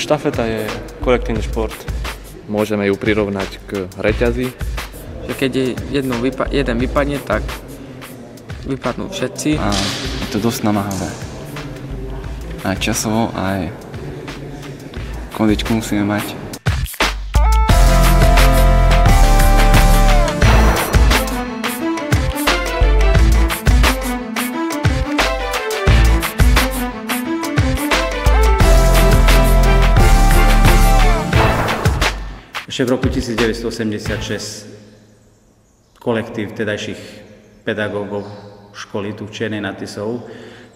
Štafeta je kolektívny šport. Môžeme ju prirovnať k reťazi. Keď jeden vypadne, tak vypadnú všetci. A je to dosť namáhavé. Aj časovo, aj kondičku musíme mať. Ešte v roku 1986 kolektív vtedajších pedagógov školy tu v Čiernej nad Tisou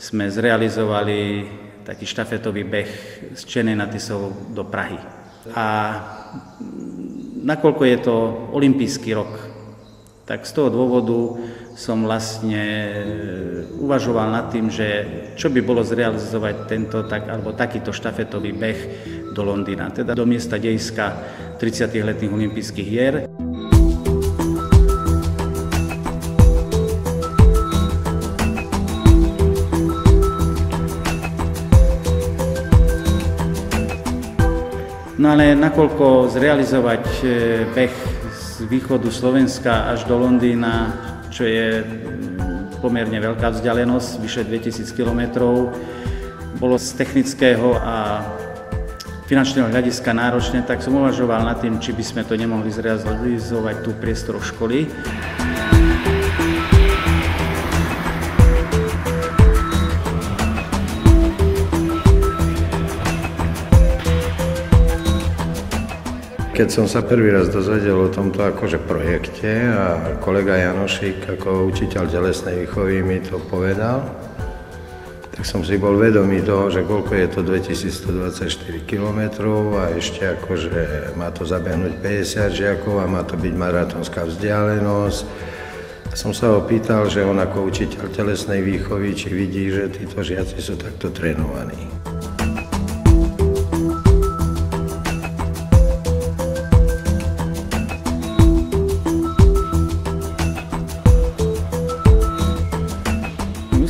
sme zrealizovali taký štafetový beh z Čiernej nad Tisou do Prahy. A nakoľko je to olympijský rok, tak z toho dôvodu som vlastne uvažoval nad tým, že čo by bolo zrealizovať alebo takýto štafetový beh do Londýna, teda do miesta dejiska 30. letných olympijských hier. No ale nakoľko zrealizovať beh z východu Slovenska až do Londýna, čo je pomerne veľká vzdialenosť, vyše 2000 kilometrov, bolo z technického a finančného hľadiska náročné, tak som uvažoval nad tým, či by sme to nemohli zrealizovať tu v priestoroch školy. Keď som sa prvý raz dozvedel o tomto akože projekte a kolega Janošík ako učiteľ telesnej výchovy mi to povedal, tak som si bol vedomý toho, že koľko je to 2124 km a ešte akože má to zabehnúť 50 žiakov a má to byť maratónska vzdialenosť. A som sa ho pýtal, že on ako učiteľ telesnej výchovy, či vidí, že títo žiaci sú takto trénovaní.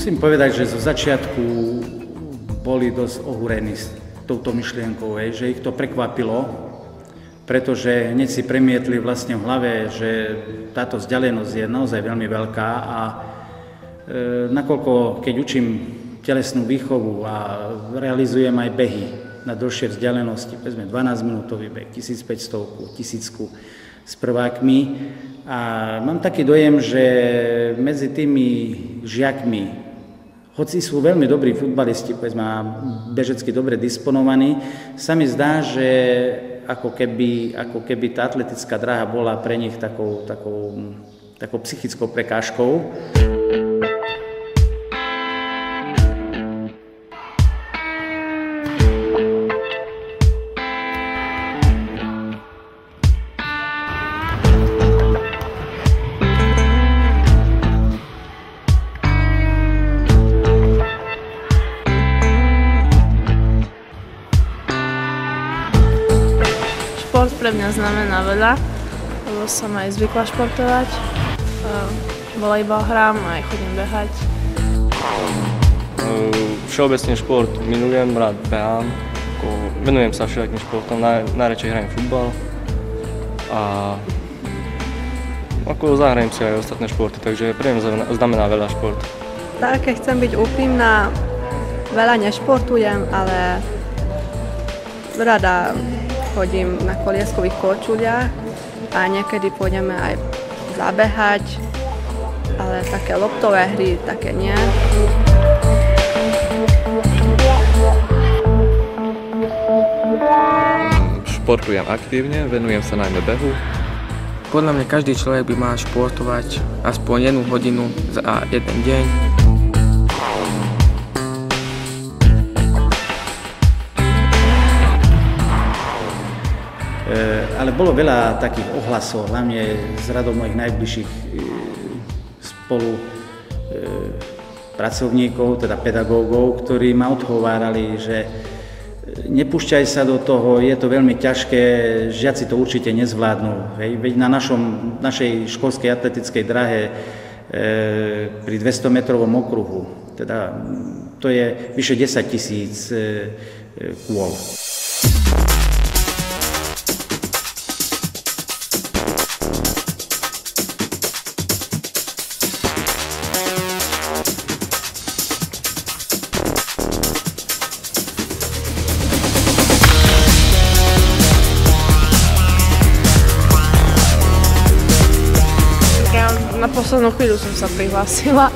Musím povedať, že zo začiatku boli dosť ohúrení s touto myšlienkou, že ich to prekvapilo, pretože hneď si premietli vlastne v hlave, že táto vzdialenosť je naozaj veľmi veľká a nakoľko keď učím telesnú výchovu a realizujem aj behy na dlhšie vzdialenosti, povedzme 12-minútový beh, 1500, 1000 s prvákmi a mám taký dojem, že medzi tými žiakmi, hoci sú veľmi dobrí futbalisti, povedzme, bežecky dobre disponovaní, sa mi zdá, že ako keby tá atletická dráha bola pre nich takou psychickou prekážkou. Šport pre mňa znamená veľa, lebo som aj zvykla športovať. Volejbal hrám, aj chodím behať. Všeobecne šport milujem, rád behám. Venujem sa všelijakým športom, najradšej hrajem futbal. A zahrajem si aj ostatné športy, takže pre mňa znamená veľa šport. Tak, keď chcem byť úprimná, veľa nešportujem, ale rada chodím na kolieskových korčuliach a niekedy pôjdeme aj zabehať, ale také loptové hry, také nie. Športujem aktívne, venujem sa najmä behu. Podľa mňa každý človek by mal športovať aspoň 1 hodinu za jeden deň. Ale bolo veľa takých ohlasov, hlavne z radov mojich najbližších pracovníkov, teda pedagógov, ktorí ma odhovárali, že nepúšťaj sa do toho, je to veľmi ťažké, žiaci to určite nezvládnu. Veď na našej školskej atletickej drahe pri 200-metrovom okruhu, teda to je vyše 10 000 kôl. Na poslednú chvíľu som sa prihlásila.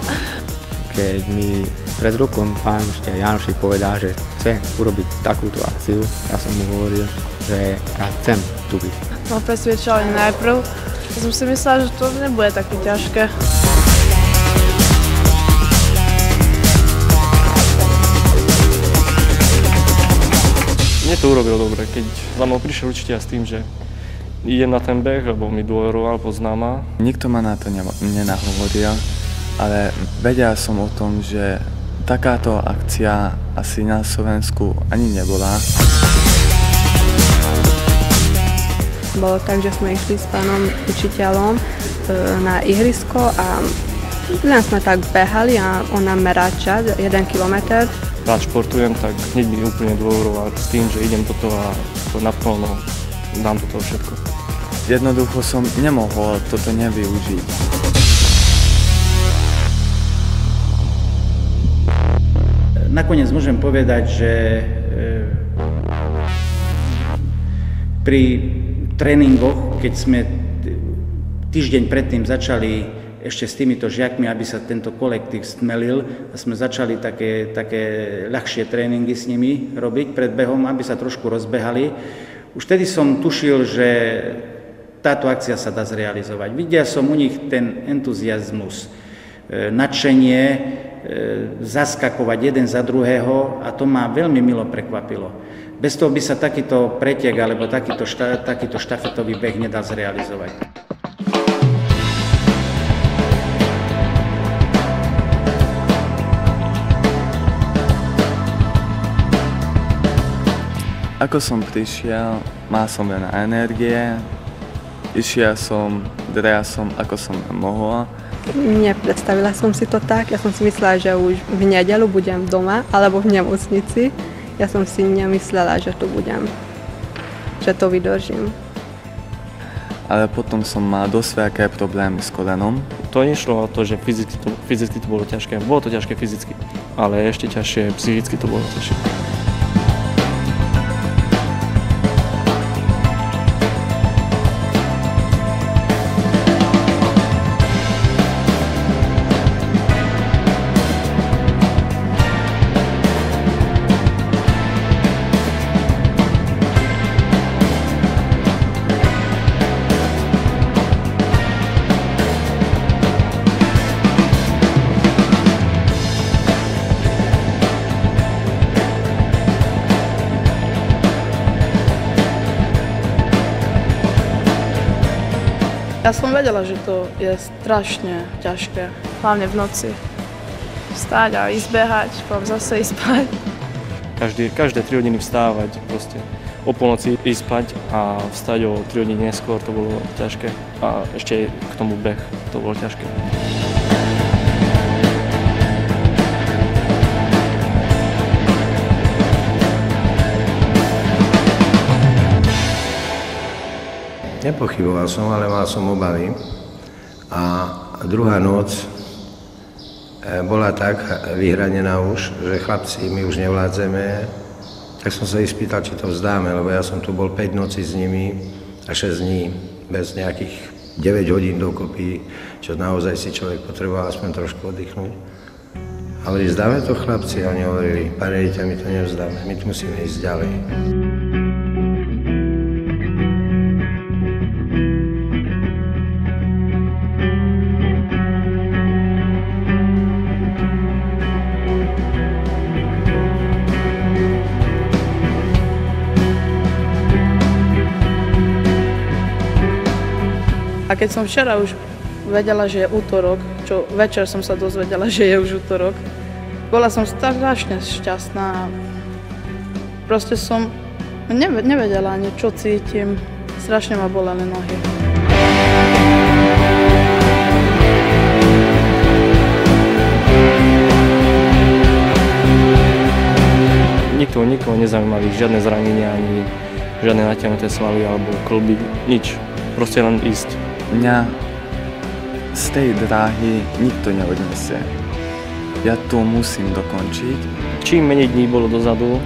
Keď mi pred rokom pán Janošik povedal, že chce urobiť takúto akciu, ja som mu hovoril, že ja chcem tu byť. No presvedčali najprv. Ja som si myslela, že to nebude také ťažké. Mne to urobil dobre, keď za mnou prišiel učiteľ s tým, že idem na ten beh, lebo mi dôveroval, poznáma. Nikto ma na to nenahovoril, ale vedel som o tom, že takáto akcia asi na Slovensku ani nebola. Bolo tak, že sme išli s pánom učiteľom na ihrisko a len sme tak behali a on nám meral čas, 1 kilometr. Rád športujem, tak hneď mi úplne dôveroval s tým, že idem do toho a to naplno dám do toho všetko. Jednoducho som nemohol toto nevyužiť. Nakoniec môžem povedať, že pri tréningoch, keď sme týždeň predtým začali ešte s týmito žiakmi, aby sa tento kolektív stmelil a sme začali také ľahšie tréningy s nimi robiť pred behom, aby sa trošku rozbehali. Už vtedy som tušil, že táto akcia sa dá zrealizovať. Videl som u nich ten entuziazmus, nadšenie, zaskakovať jeden za druhého a to ma veľmi milo prekvapilo. Bez toho by sa takýto pretek alebo takýto štafetový beh nedal zrealizovať. Ako som prišiel, mal som veľa energie, išiel som, drejal som ako som mohol. Nepredstavila som si to tak, ja som si myslela, že už v nedeľu budem doma alebo v nemocnici. Ja som si nemyslela, že tu budem, že to vydržím. Ale potom som mal dosť veľké problémy s kolenom. To nešlo o to, že fyzicky to bolo ťažké. Bolo to ťažké fyzicky, ale ešte ťažšie psychicky to bolo ťažšie. Ja som vedela, že to je strašne ťažké, hlavne v noci. Vstať a ísť behať, potom zase ísť spať. Každé 3 hodiny vstávať, proste o polnoci ísť spať a vstať o 3 hodiny neskôr, to bolo ťažké. A ešte k tomu beh, to bolo ťažké. Nepochyboval som, ale mal som obavy. A druhá noc bola tak vyhranená už, že chlapci, my už nevládzeme. Tak som sa ich spýtal, či to vzdáme, lebo ja som tu bol 5 nocí s nimi a 6 dní bez nejakých 9 hodín dokopy, čo naozaj si človek potreboval aspoň trošku oddychnúť. A hovorili, vzdáme to chlapci? A oni hovorili, pane rejte, my to nevzdáme, my tu musíme ísť ďalej. A keď som včera už vedela, že je útorok, čo večer som sa dozvedela, že je už útorok, bola som strašne šťastná. Proste som nevedela ani, čo cítim. Strašne ma boleli nohy. Nikoho nezaujímali žiadne zranenia, ani žiadne natiahnuté svaly alebo kĺby, nič. Proste len ísť. Mňa z tej dráhy nikto neodniesie. Ja to musím dokončiť. Čím menej dní bolo dozadu,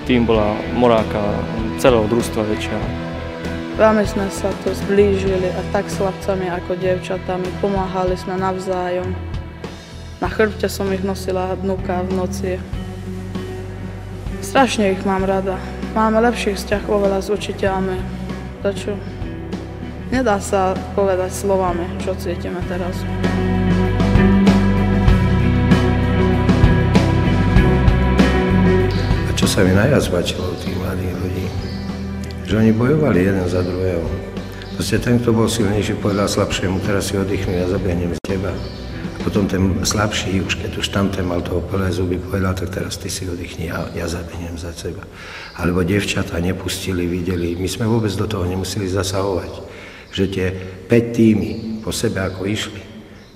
tým bola morálka celého družstva väčšia. Veľmi sme sa tu zblížili a tak s chlapcami ako dievčatami. Pomáhali sme navzájom. Na chrbte som ich nosila vnúka v noci. Strašne ich mám rada. Máme lepší vzťah oveľa s učiteľmi. Čo? Nedá sa povedať slovami, čo cítime teraz. A čo sa mi najviac páčilo u tých mladých ľudí? Že oni bojovali jeden za druhého. Proste ten, kto bol silnejší, povedal slabšiemu, teraz si oddychnú, ja zabehnem z teba. Potom ten slabší, už keď už tamten mal toho plné zuby, povedal, tak teraz ty si oddychni, ja zabehnem za teba. Alebo dievčatá nepustili, videli, my sme vôbec do toho nemuseli zasahovať. Že tie 5 týmy po sebe ako išli,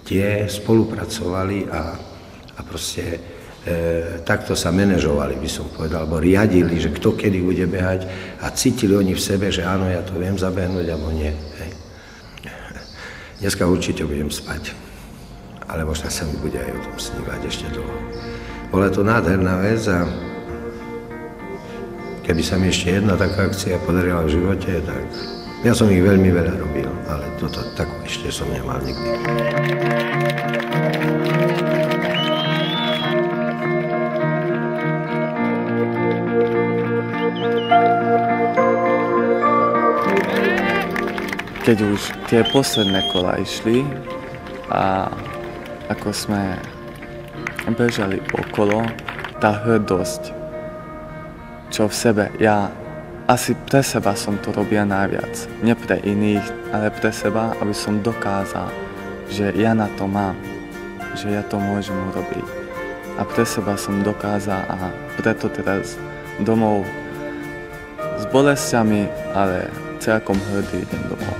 tie spolupracovali a proste takto sa manažovali, by som povedal, alebo riadili, že kto kedy bude behať a cítili oni v sebe, že áno, ja to viem zabehnúť, alebo nie. Hej. Dneska určite budem spať. Ale možno sa mi bude aj o tom snívať ešte dlho. Bola to nádherná vec a keby sa mi ešte jedna taká akcia podarila v živote, tak ja som ich veľmi veľa robil, ale toto takú ešte som nemal nikdy. Keď už tie posledné kola išli a ako sme bežali okolo, tá hrdosť, čo v sebe, ja asi pre seba som to robil najviac. Nie pre iných, ale pre seba, aby som dokázal, že ja na to mám, že ja to môžem urobiť. A pre seba som dokázal a preto teraz domov s bolestiami, ale celkom hrdý idem domov.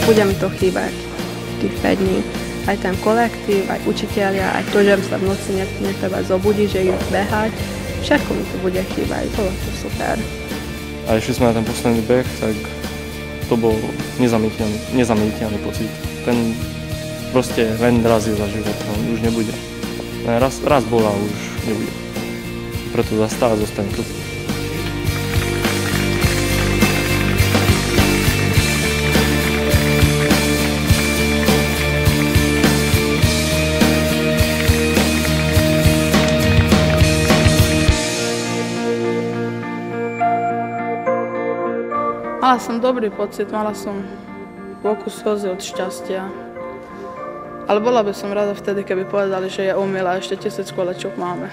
Bude mi to chýbať, tých 5 dní. Aj ten kolektív, aj učitelia, aj to, že sa v noci netreba zobudiť, že idú behať. Všetko mi to bude chýbať, bolo to super. A išli sme na ten posledný beh, tak to bol nezamýtiteľný pocit. Ten proste len raz je za život, on už nebude. Raz bola, už nebude. Preto stále zostane tu. Mala som dobrý pocit, mala som voľkú slzy od šťastia. Ale bola by som rada vtedy, keby povedali, že je omyl a ešte 1000 kolečok máme.